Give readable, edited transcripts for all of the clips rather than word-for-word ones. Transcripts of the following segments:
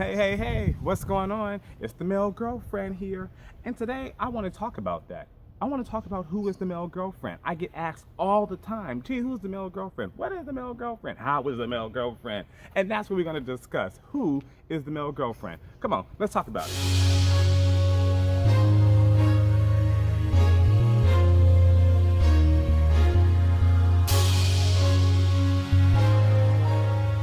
Hey, what's going on? It's the male girlfriend here. And today I want to talk about that. I want to talk about who is the male girlfriend. I get asked all the time, gee, who's the male girlfriend? What is the male girlfriend? How is the male girlfriend? And that's what we're going to discuss. Who is the male girlfriend? Come on, let's talk about it.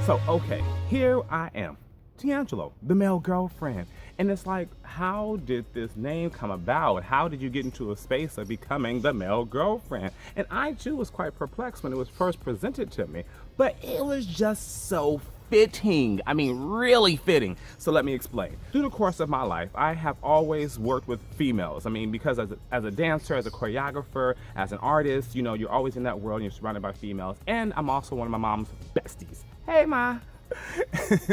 So, okay, here I am, Teangelo, the male girlfriend. And it's like, how did this name come about? How did you get into a space of becoming the male girlfriend? And I too was quite perplexed when it was first presented to me, but it was just so fitting. I mean, really fitting. So let me explain. Through the course of my life, I have always worked with females. I mean, because as a dancer, as a choreographer, as an artist, you know, you're always in that world and you're surrounded by females. And I'm also one of my mom's besties. Hey, Ma.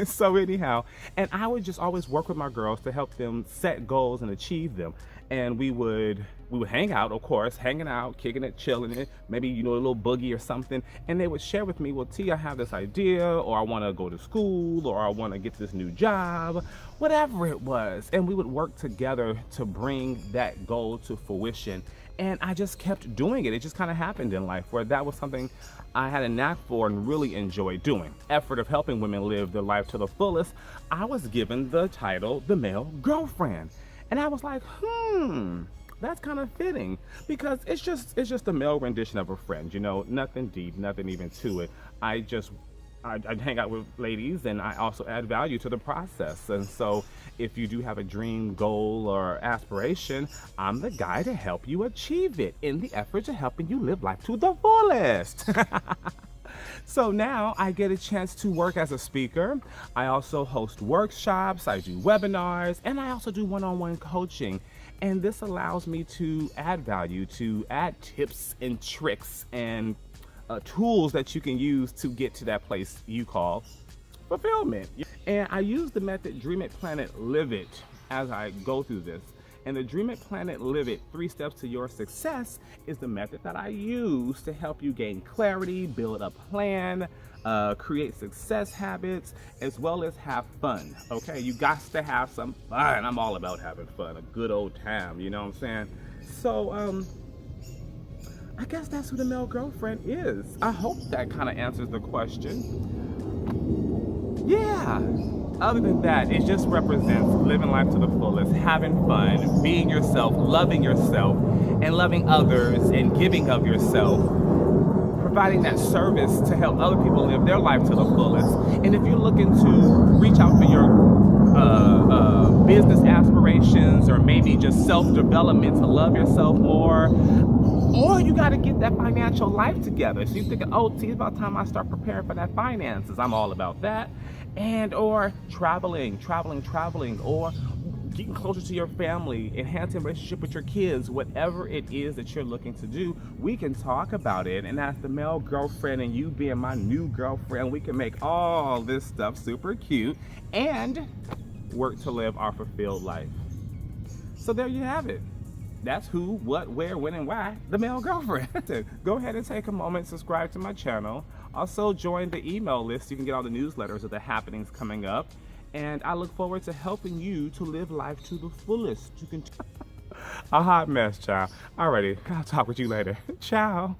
So anyhow, and I would just always work with my girls to help them set goals and achieve them. And we would hang out, of course, hanging out, kicking it, chilling it, maybe, you know, a little boogie or something. And they would share with me, well, T, I have this idea, or I want to go to school, or I want to get this new job, whatever it was. And we would work together to bring that goal to fruition. And I just kept doing it. It just kind of happened in life where that was something I had a knack for and really enjoyed doing. Effort of helping women live their life to the fullest. I was given the title, the male girlfriend. And I was like, that's kind of fitting because it's just a male rendition of a friend, you know, nothing deep, nothing even to it. I hang out with ladies and I also add value to the process. And so if you do have a dream, goal, or aspiration, I'm the guy to help you achieve it in the effort to helping you live life to the fullest. So now I get a chance to work as a speaker. I also host workshops, I do webinars, and I also do one-on-one coaching. And this allows me to add value, to add tips and tricks and tools that you can use to get to that place you call fulfillment. And I use the method Dream It, Plan It, Live It as I go through this. And the Dream It, Plan It, Live It 3 steps to your success is the method that I use to help you gain clarity, build a plan, create success habits, as well as have fun. Okay, you got to have some fun. I'm all about having fun, a good old time, you know what I'm saying? So, I guess that's who the male girlfriend is. I hope that kind of answers the question. Yeah. Other than that, it just represents living life to the fullest, having fun, being yourself, and loving others and giving of yourself, providing that service to help other people live their life to the fullest. And if you're looking to reach out for your business aspirations or maybe just self-development to love yourself more, or you got to get that financial life together. So you're thinking, oh, T, it's about time I start preparing for that finances. I'm all about that. And or traveling, or getting closer to your family, enhancing relationship with your kids, whatever it is that you're looking to do, we can talk about it. And as the male girlfriend and you being my new girlfriend, we can make all this stuff super cute and work to live our fulfilled life. So there you have it. That's who, what, where, when, and why, the male girlfriend. Go ahead and take a moment, subscribe to my channel. Also join the email list. You can get all the newsletters of the happenings coming up. And I look forward to helping you to live life to the fullest. You can a hot mess, child. Alrighty, I'll talk with you later. Ciao.